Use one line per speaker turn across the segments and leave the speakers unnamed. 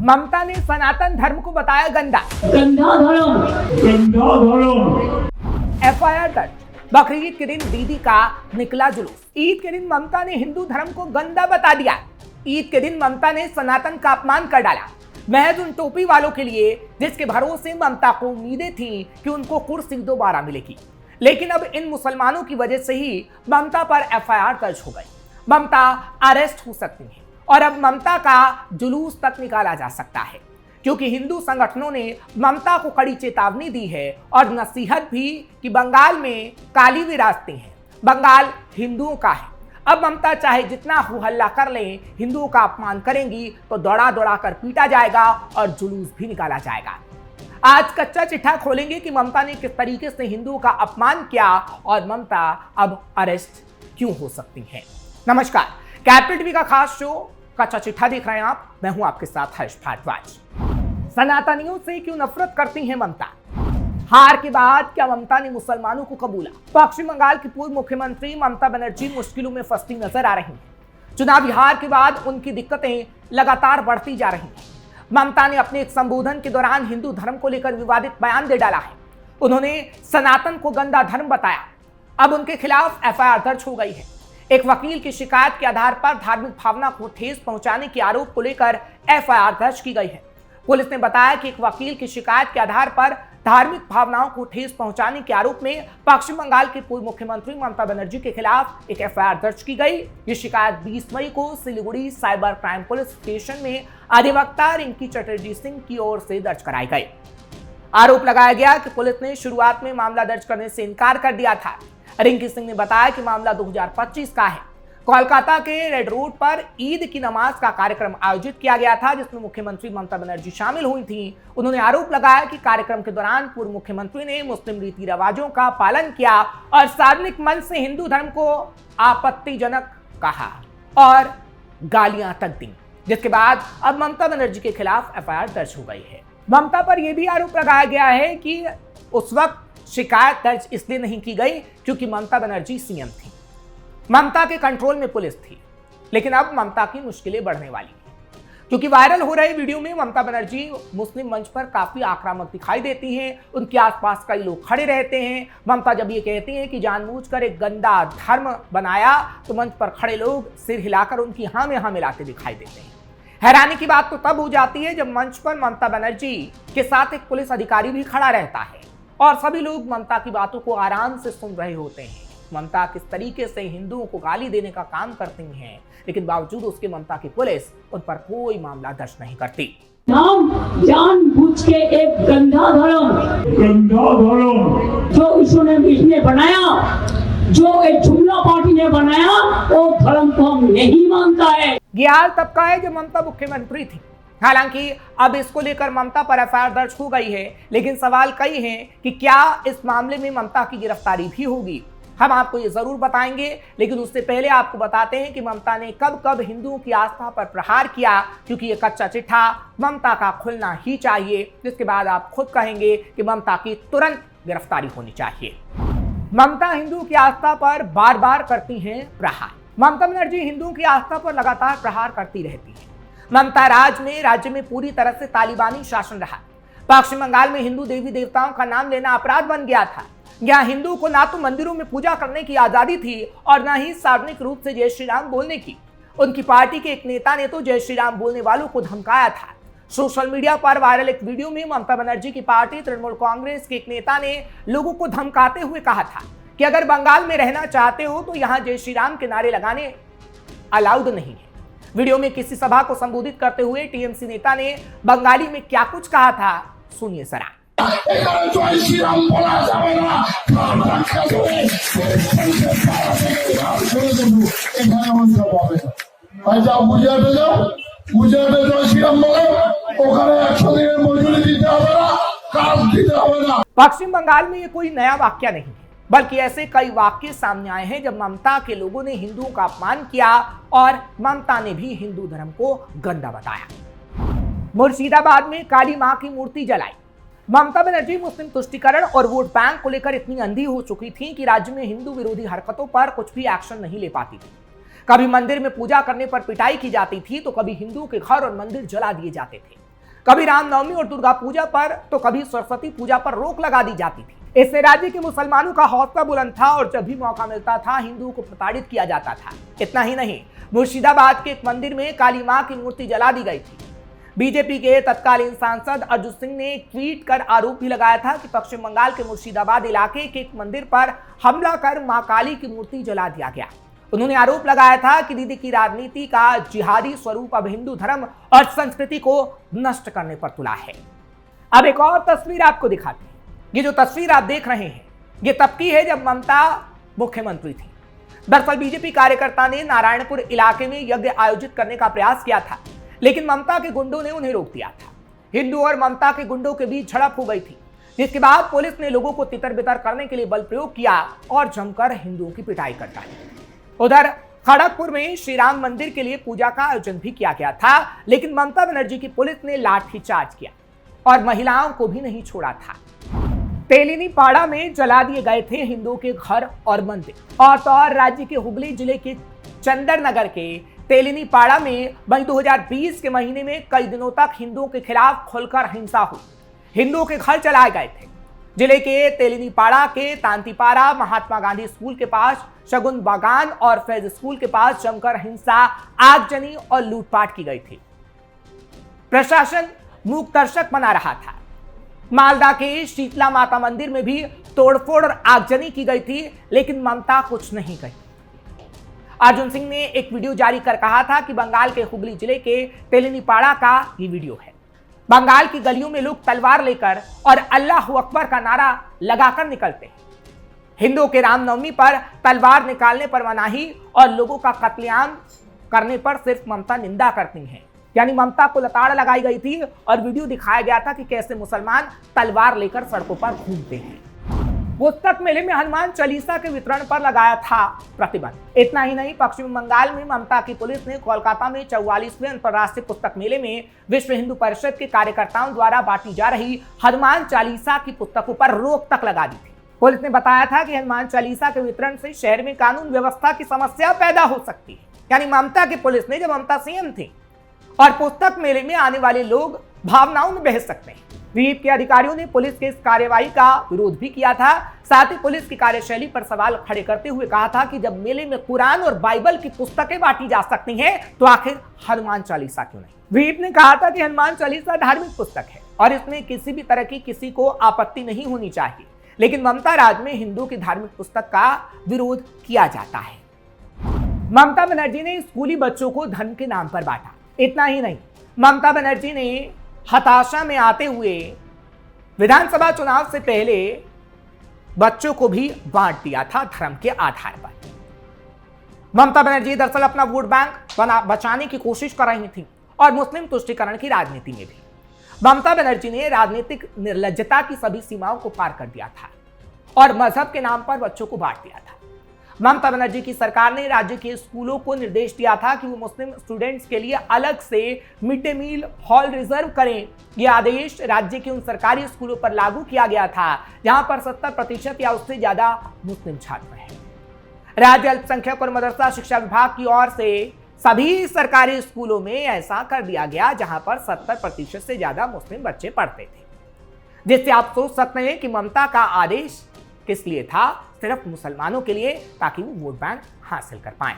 ममता ने सनातन धर्म को बताया गंदा
धर्म।
एफआईआर दर्ज। बकरीद के दिन दीदी का निकला जुलूस। ईद के दिन ममता ने हिंदू धर्म को गंदा बता दिया। ईद के दिन ममता ने सनातन का अपमान कर डाला, महज उन टोपी वालों के लिए जिसके भरोसे ममता को उम्मीदें थी कि उनको कुर्सी दोबारा मिलेगी। लेकिन अब इन मुसलमानों की वजह से ही ममता पर एफआईआर दर्ज हो गई। ममता अरेस्ट हो सकती है और अब ममता का जुलूस तक निकाला जा सकता है, क्योंकि हिंदू संगठनों ने ममता को कड़ी चेतावनी दी है और नसीहत भी कि बंगाल में काली विरासतें हैं, बंगाल हिंदुओं का है। अब ममता चाहे जितना हो हल्ला कर लें, हिंदुओं का अपमान करेंगी तो दौड़ा दौड़ा कर पीटा जाएगा और जुलूस भी निकाला जाएगा। आज कच्चा चिट्ठा खोलेंगे कि ममता ने किस तरीके से हिंदुओं का अपमान किया और ममता अब अरेस्ट क्यों हो सकती है। नमस्कार, कैपिटल टीवी का खास शो कच्चा चिट्ठा देख रहे हैं आप। मैं हूं आपके साथ हर्ष भारद्वाज। सनातनियों से क्यों नफरत करती हैं ममता? हार के बाद क्या ममता ने मुसलमानों को कबूला? पश्चिम बंगाल की पूर्व मुख्यमंत्री ममता बनर्जी मुश्किलों में फंसती नजर आ रही हैं। चुनावी हार के बाद उनकी दिक्कतें लगातार बढ़ती जा रही हैं। ममता ने अपने एक संबोधन के दौरान हिंदू धर्म को लेकर विवादित बयान दे डाला है। उन्होंने सनातन को गंदा धर्म बताया। अब उनके खिलाफ एफआईआर दर्ज हो गई है। एक वकील की शिकायत के आधार पर धार्मिक भावना को ठेस पहुंचाने के आरोप को लेकर एफआईआर दर्ज की गई है। पुलिस ने बताया कि एक वकील की शिकायत के आधार पर धार्मिक भावनाओं को ठेस पहुंचाने के आरोप में पश्चिम बंगाल के पूर्व मुख्यमंत्री ममता बनर्जी के खिलाफ एक एफआईआर दर्ज की गई। ये शिकायत 20 मई को Siliguri cyber crime police station में अधिवक्ता रिंकी चटर्जी सिंह की ओर से दर्ज कराई गई। आरोप लगाया गया कि पुलिस ने शुरुआत में मामला दर्ज करने से इनकार कर दिया था। रिंकी सिंह ने बताया कि मामला 2025 का है। कोलकाता के रेड रोड पर ईद की नमाज का कार्यक्रम आयोजित किया गया था, जिसमें मुख्यमंत्री ममता बनर्जी शामिल हुई थी। उन्होंने आरोप लगाया कि कार्यक्रम के दौरान पूर्व मुख्यमंत्री ने मुस्लिम रीति रिवाजों का पालन किया और सार्वजनिक मंच से हिंदू धर्म को आपत्तिजनक कहा और गालियां तक दी, जिसके बाद अब ममता बनर्जी के खिलाफ एफआईआर दर्ज हो गई है। ममता पर यह भी आरोप लगाया गया है कि उस वक्त शिकायत दर्ज इसलिए नहीं की गई क्योंकि ममता बनर्जी सीएम थी, ममता के कंट्रोल में पुलिस थी। लेकिन अब ममता की मुश्किलें बढ़ने वाली हैं, क्योंकि वायरल हो रहे वीडियो में ममता बनर्जी मुस्लिम मंच पर काफी आक्रामक दिखाई देती हैं। उनके आसपास कई लोग खड़े रहते हैं। ममता जब ये कहती हैं कि जानबूझकर एक गंदा धर्म बनाया, तो मंच पर खड़े लोग सिर हिलाकर उनकी हाँ में हाँ मिलाते दिखाई देते हैं। हैरानी की बात तो तब हो जाती है जब मंच पर ममता बनर्जी के साथ एक पुलिस अधिकारी भी खड़ा रहता है और सभी लोग ममता की बातों को आराम से सुन रहे होते हैं। ममता किस तरीके से हिंदुओं को गाली देने का काम करती हैं, लेकिन बावजूद उसके ममता की पुलिस उन पर कोई मामला दर्ज नहीं करती।
जानबूझ के एक गंदा धर्म जो इसने बनाया, जो एक जुमला पार्टी ने बनाया, वो धर्म को हम नहीं मानता है।
ये हाल तब का है जब ममता मुख्यमंत्री थी। हालांकि अब इसको लेकर ममता पर एफआईआर दर्ज हो गई है, लेकिन सवाल कई हैं कि क्या इस मामले में ममता की गिरफ्तारी भी होगी। हम आपको ये जरूर बताएंगे, लेकिन उससे पहले आपको बताते हैं कि ममता ने कब कब हिंदुओं की आस्था पर प्रहार किया, क्योंकि ये कच्चा चिट्ठा ममता का खुलना ही चाहिए, जिसके बाद आप खुद कहेंगे कि ममता की तुरंत गिरफ्तारी होनी चाहिए। ममता हिंदुओं की आस्था पर बार बार करती हैं प्रहार। ममता बनर्जी हिंदुओं की आस्था पर लगातार प्रहार करती रहती है। ममता राज्य में पूरी तरह से तालिबानी शासन रहा। पश्चिम बंगाल में हिंदू देवी देवताओं का नाम लेना अपराध बन गया था। यहाँ हिंदू को ना तो मंदिरों में पूजा करने की आजादी थी और ना ही सार्वजनिक रूप से जय श्री राम बोलने की। उनकी पार्टी के एक नेता ने तो जय श्री राम बोलने वालों को धमकाया था। सोशल मीडिया पर वायरल एक वीडियो में ममता बनर्जी की पार्टी तृणमूल कांग्रेस के एक नेता ने लोगों को धमकाते हुए कहा था कि अगर बंगाल में रहना चाहते हो तो यहाँ जय श्री राम के नारे लगाने अलाउड नहीं है। वीडियो में किसी सभा को संबोधित करते हुए टीएमसी नेता ने बंगाली में क्या कुछ कहा था, सुनिए जरा। पश्चिम बंगाल में ये कोई नया वाक्य नहीं है, बल्कि ऐसे कई वाक्य सामने आए हैं जब ममता के लोगों ने हिंदुओं का अपमान किया और ममता ने भी हिंदू धर्म को गंदा बताया। मुर्शिदाबाद में काली मां की मूर्ति जलाई। ममता बनर्जी मुस्लिम तुष्टीकरण और वोट बैंक को लेकर इतनी अंधी हो चुकी थी कि राज्य में हिंदू विरोधी हरकतों पर कुछ भी एक्शन नहीं ले पाती थी। कभी मंदिर में पूजा करने पर पिटाई की जाती थी, तो कभी हिंदुओं के घर और मंदिर जला दिए जाते थे। कभी रामनवमी और दुर्गा पूजा पर तो कभी सरस्वती पूजा पर रोक लगा दी जाती थी। इससे राज्य के मुसलमानों का हौसला बुलंद था और जब भी मौका मिलता था हिंदुओं को प्रताड़ित किया जाता था। इतना ही नहीं, मुर्शिदाबाद के एक मंदिर में काली मां की मूर्ति जला दी गई थी। बीजेपी के तत्कालीन सांसद अर्जुन सिंह ने एक ट्वीट कर आरोप भी लगाया था कि पश्चिम बंगाल के मुर्शिदाबाद इलाके के एक मंदिर पर हमला कर मां काली की मूर्ति जला दिया गया। उन्होंने आरोप लगाया था कि दीदी की राजनीति का जिहादी स्वरूप अब हिंदू धर्म और संस्कृति को नष्ट करने पर तुला है। अब एक और तस्वीर आपको दिखाते हैं। ये जो तस्वीर आप देख रहे हैं, ये तब की है जब ममता मुख्यमंत्री थी। दरअसल बीजेपी कार्यकर्ता ने नारायणपुर इलाके में यज्ञ आयोजित करने का प्रयास किया था, लेकिन ममता के गुंडों ने उन्हें रोक दिया था। हिंदू और ममता के गुंडों के बीच झड़प हो गई थी, जिसके बाद पुलिस ने लोगों को तितर बितर करने के लिए बल प्रयोग किया और जमकर हिंदुओं की पिटाई कर डाली। उधर खड़गपुर में श्री राम मंदिर के लिए पूजा का आयोजन भी किया गया था, लेकिन ममता बनर्जी की पुलिस ने लाठीचार्ज किया और महिलाओं को भी नहीं छोड़ा था। तेलिनीपाड़ा में जला दिए गए थे हिंदुओं के घर और मंदिर। और तो और राज्य के हुगली जिले के चंदर नगर के तेलिनीपाड़ा में वही 2020 के महीने में कई दिनों तक हिंदुओं के खिलाफ खुलकर हिंसा हुई। हिंदुओं के घर जलाए गए थे। जिले के तेलिनीपाड़ा के तांतीपारा महात्मा गांधी स्कूल के पास, शगुन बागान और फैज स्कूल के पास जमकर हिंसा, आगजनी और लूटपाट की गई थी। प्रशासन मूक दर्शक बना रहा था। मालदा के शीतला माता मंदिर में भी तोड़फोड़ और आगजनी की गई थी, लेकिन ममता कुछ नहीं कही। अर्जुन सिंह ने एक वीडियो जारी कर कहा था कि बंगाल के हुगली जिले के तेलिनीपाड़ा का ये वीडियो है। बंगाल की गलियों में लोग तलवार लेकर और अल्लाह अकबर का नारा लगाकर निकलते हैं। हिंदुओं के रामनवमी पर तलवार निकालने पर मनाही और लोगों का कत्लेआम करने पर सिर्फ ममता निंदा करती हैं। यानी ममता को लताड़ लगाई गई थी और वीडियो दिखाया गया था कि कैसे मुसलमान तलवार लेकर सड़कों पर घूमते हैं। पुस्तक मेले में हनुमान चालीसा के वितरण पर लगाया था प्रतिबंध। इतना ही नहीं, पश्चिम बंगाल में ममता की पुलिस ने कोलकाता में 44वें अंतर्राष्ट्रीय पुस्तक मेले में विश्व हिंदू परिषद के कार्यकर्ताओं द्वारा बांटी जा रही हनुमान चालीसा की पुस्तकों पर रोक तक लगा दी थी। पुलिस ने बताया था कि हनुमान चालीसा के वितरण से शहर में कानून व्यवस्था की समस्या पैदा हो सकती है। यानी ममता की पुलिस ने, जब ममता सीएम थी और पुस्तक मेले में आने वाले लोग भावनाओं में बह सकते हैं। वीप के अधिकारियों ने पुलिस के इस कार्यवाही का विरोध भी किया था। साथ ही पुलिस की कार्यशैली पर सवाल खड़े करते हुए कहा था कि जब मेले में कुरान और बाइबल की पुस्तकें बांटी जा सकती हैं, तो आखिर हनुमान चालीसा क्यों नहीं। वीप ने कहा था कि हनुमान चालीसा धार्मिक पुस्तक है और इसमें किसी भी तरह की किसी को आपत्ति नहीं होनी चाहिए, लेकिन ममता राज में हिंदू की धार्मिक पुस्तक का विरोध किया जाता है। ममता बनर्जी ने स्कूली बच्चों को धर्म के नाम पर बांटा। इतना ही नहीं, ममता बनर्जी ने हताशा में आते हुए विधानसभा चुनाव से पहले बच्चों को भी बांट दिया था धर्म के आधार पर। ममता बनर्जी दरअसल अपना वोट बैंक बचाने की कोशिश कर रही थी और मुस्लिम तुष्टीकरण की राजनीति में भी। ममता बनर्जी ने राजनीतिक निर्लज्जता की सभी सीमाओं को पार कर दिया था और मजहब के नाम पर बच्चों को बांट दिया था। ममता बनर्जी की सरकार ने राज्य के स्कूलों को निर्देश दिया था कि वो मुस्लिम स्टूडेंट्स के लिए अलग से mid day meal hall reserve करें। यह आदेश राज्य के उन सरकारी स्कूलों पर लागू किया गया था जहां पर 70% या उससे ज्यादा मुस्लिम छात्र हैं। राज्य अल्पसंख्यक और मदरसा शिक्षा विभाग की ओर से सभी सरकारी स्कूलों में ऐसा कर दिया गया जहां पर 70% से ज्यादा मुस्लिम बच्चे पढ़ते थे। जिससे आप सोच सकते हैं कि ममता का आदेश किस लिए था, सिर्फ मुसलमानों के लिए, ताकि वो वोट बैंक हासिल कर पाए।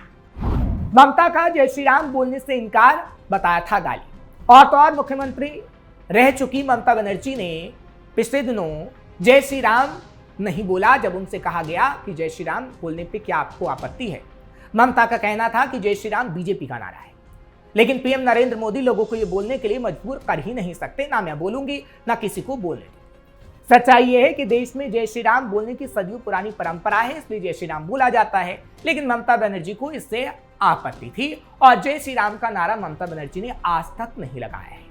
ममता का जय श्री राम बोलने से इनकार बताया था गाली। और तो और मुख्यमंत्री रह चुकी ममता बनर्जी ने पिछले दिनों जय श्री राम नहीं बोला जब उनसे कहा गया कि जय श्री राम बोलने पे क्या आपको आपत्ति है। ममता का कहना था कि जय श्री राम बीजेपी का नारा है, लेकिन पीएम नरेंद्र मोदी लोगों को ये बोलने के लिए मजबूर कर ही नहीं सकते। ना मैं बोलूंगी, ना किसी को बोलने दूंगी। सच्चाई यह है कि देश में जय श्री राम बोलने की सदियों पुरानी परंपरा है, इसलिए जय श्री राम बोला जाता है। लेकिन ममता बनर्जी को इससे आपत्ति थी और जय श्री राम का नारा ममता बनर्जी ने आज तक नहीं लगाया है।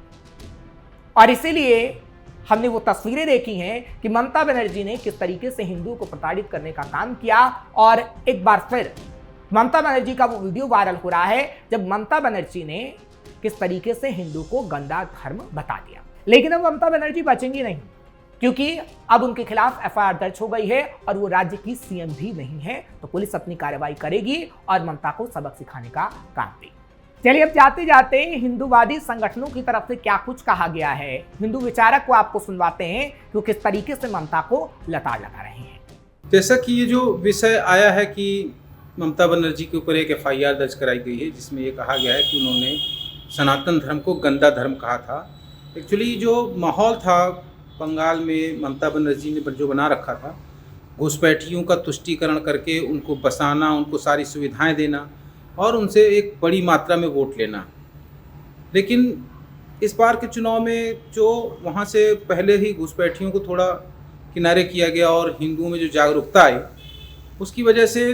और इसीलिए हमने वो तस्वीरें देखी हैं कि ममता बनर्जी ने किस तरीके से हिंदुओं को प्रताड़ित करने का काम किया। और एक बार फिर ममता बनर्जी का वो वीडियो वायरल हो रहा है जब ममता बनर्जी ने किस तरीके से हिंदू को गंदा धर्म बता दिया। लेकिन अब ममता बनर्जी बचेंगी नहीं, क्योंकि अब उनके खिलाफ एफआईआर दर्ज हो गई है और वो राज्य की सीएम भी नहीं है। तो पुलिस अपनी कार्रवाई करेगी और ममता को सबक सिखाने का काम देगी। चलिए अब जाते जाते हिंदूवादी संगठनों की तरफ से क्या कुछ कहा गया है, हिंदू विचारक को आपको सुनवाते हैं कि वो किस तरीके से ममता को लताड़ लगा रहे हैं।
जैसा कि ये जो विषय आया है कि ममता बनर्जी के ऊपर एक FIR दर्ज कराई गई है जिसमें ये कहा गया है कि उन्होंने सनातन धर्म को गंदा धर्म कहा था। एक्चुअली जो माहौल था बंगाल में ममता बनर्जी ने जो बना रखा था, घुसपैठियों का तुष्टीकरण करके उनको बसाना, उनको सारी सुविधाएं देना और उनसे एक बड़ी मात्रा में वोट लेना। लेकिन इस बार के चुनाव में जो वहाँ से पहले ही घुसपैठियों को थोड़ा किनारे किया गया और हिंदुओं में जो जागरूकता आई, उसकी वजह से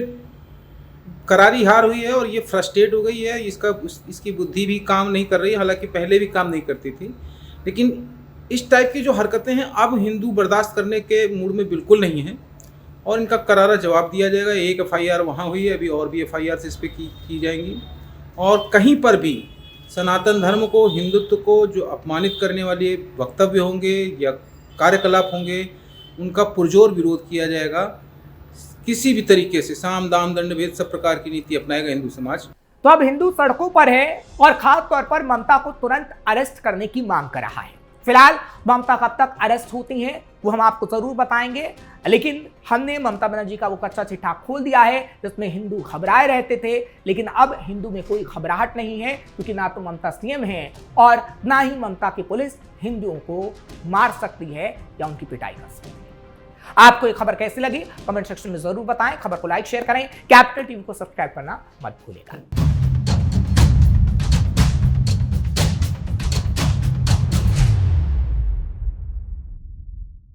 करारी हार हुई है और ये फ्रस्ट्रेट हो गई है। इसकी बुद्धि भी काम नहीं कर रही है, हालांकि पहले भी काम नहीं करती थी। लेकिन इस टाइप की जो हरकतें हैं अब हिंदू बर्दाश्त करने के मूड में बिल्कुल नहीं हैं और इनका करारा जवाब दिया जाएगा। एक FIR वहाँ हुई है, अभी और भी FIR इस पर की जाएंगी। और कहीं पर भी सनातन धर्म को, हिंदुत्व को जो अपमानित करने वाले वक्तव्य होंगे या कार्यकलाप होंगे, उनका पुरजोर विरोध किया जाएगा। किसी भी तरीके से साम दाम दंड भेद सब प्रकार की नीति अपनाएगा हिंदू समाज।
तो अब हिंदू सड़कों पर है और खास तौर पर ममता को तुरंत अरेस्ट करने की मांग कर रहा है। फिलहाल ममता कब तक अरेस्ट होती हैं वो हम आपको जरूर बताएंगे, लेकिन हमने ममता बनर्जी का वो कच्चा चिट्ठा खोल दिया है जिसमें हिंदू घबराए रहते थे। लेकिन अब हिंदू में कोई घबराहट नहीं है क्योंकि ना तो ममता CM है और ना ही ममता की पुलिस हिंदुओं को मार सकती है या उनकी पिटाई कर सकती है। आपको ये खबर कैसी लगी कमेंट सेक्शन में जरूर बताएं। खबर को लाइक शेयर करें, कैपिटल टीवी को सब्सक्राइब करना मत भूलिएगा।